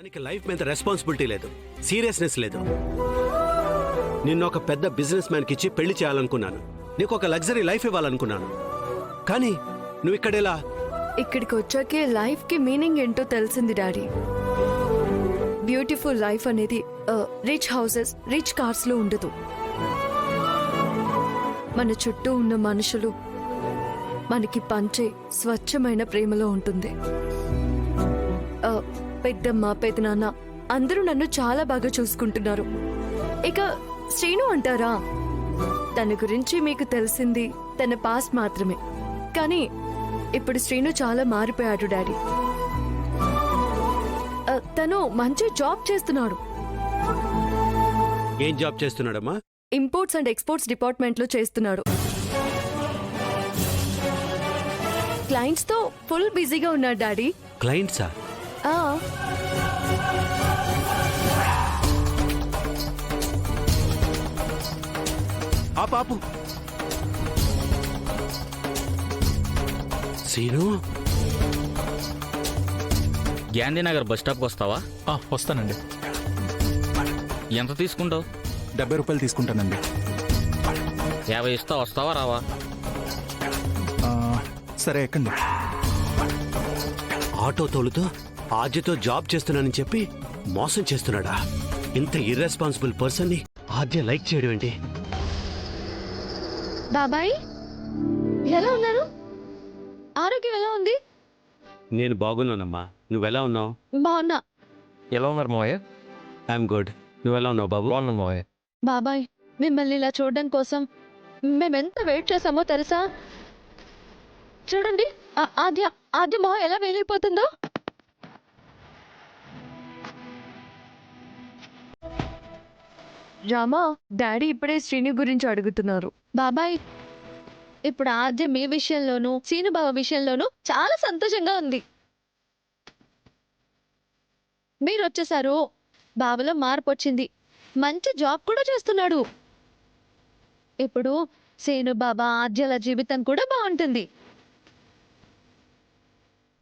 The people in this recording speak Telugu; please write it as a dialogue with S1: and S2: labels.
S1: దానికి లైఫ్ మీద రెస్పాన్సిబిలిటీ లేదు, సీరియస్నెస్ లేదు. నిన్ను ఒక పెద్ద బిజినెస్ మ్యాన్కి ఇచ్చి పెళ్లి చేయాలనుకున్నాను, నీకు ఒక లగ్జరీ లైఫ్ ఇవ్వాలనుకున్నాను. కానీ నువ్వు ఇక్కడెలా?
S2: ఇక్కడికి వచ్చాకే లైఫ్ కి మీనింగ్ ఏంటో తెలిసింది డాడీ. బ్యూటిఫుల్ లైఫ్ అనేది రిచ్ హౌసెస్, రిచ్ కార్స్ లో ఉండదు. మన చుట్టూ ఉన్న మనుషులు మనకి పంచే స్వచ్ఛమైన ప్రేమలో ఉంటుంది. పెద్దమ్మ, పెద్దనాన్న అందరూ నన్ను చాలా బాగా చూసుకుంటున్నారు. ఇక శ్రీను అంటారా, తన గురించి మీకు తెలిసింది తన పాస్ట్ మాత్రమే. కానీ ఇప్పుడు శ్రీను చాలా మారిపోయాడు డాడీ. తను మంచి జాబ్ చేస్తున్నాడు.
S1: ఏం జాబ్ చేస్తున్నాడమ్మా?
S2: ఇంపోర్ట్స్ అండ్ ఎక్స్పోర్ట్స్ డిపార్ట్మెంట్ లో చేస్తున్నాడు. క్లయింట్స్ తో ఫుల్ బిజీగా ఉన్నాడు డాడీ.
S1: క్లయింట్సా? పాపు సీను,
S3: గాంధీనగర్ బస్ స్టాప్కి వస్తావా?
S4: వస్తానండి.
S3: ఎంత తీసుకుంటావు?
S4: 70 రూపాయలు తీసుకుంటానండి.
S3: 50 ఇస్తా, వస్తావా రావా?
S4: సరే ఎక్కండి.
S1: ఆటో తోలుతూ ఆద్యతో జాబ్ చేస్తున్నానని చెప్పి మోసం చేస్తున్నాడా? ఇంత ఇర్రెస్పాన్సిబుల్ పర్సన్ ని ఆద్య లైక్ చేయడం ఏంటి?
S2: బాబాయ్ ఎలా ఉన్నారు? ఆరోగ్యం ఎలా ఉంది?
S1: నేను బాగున్నానమ్మా, నువ్వెలా ఉన్నావు?
S2: బాగున్నా.
S3: ఎలా ఉన్నారు మావయ్య?
S1: I'm good. నువ్వెలా ఉన్నావు బాబు?
S3: బాగున్నాను మావయ్య.
S2: బాబాయ్ మిమ్మల్ని ఇలా చూడడం కోసం మేమెంత వెయిట్ చేసామో తెలుసా? చూడండి, ఆద్య ఆద్య మొహం ఎలా వేలిపోతుందో. రామా, డాడీ ఇప్పుడే శ్రీని గురించి అడుగుతున్నారు. బాబాయ్, ఇప్పుడు ఆద్య మీ విషయంలోనూ శ్రీను బావ విషయంలోనూ చాలా సంతోషంగా ఉంది. మీరు వచ్చేసారు, బావలో మార్పు వచ్చింది, మంచి జాబ్ కూడా చేస్తున్నాడు. ఇప్పుడు శ్రీను బాబా ఆద్యల జీవితం కూడా బాగుంటుంది.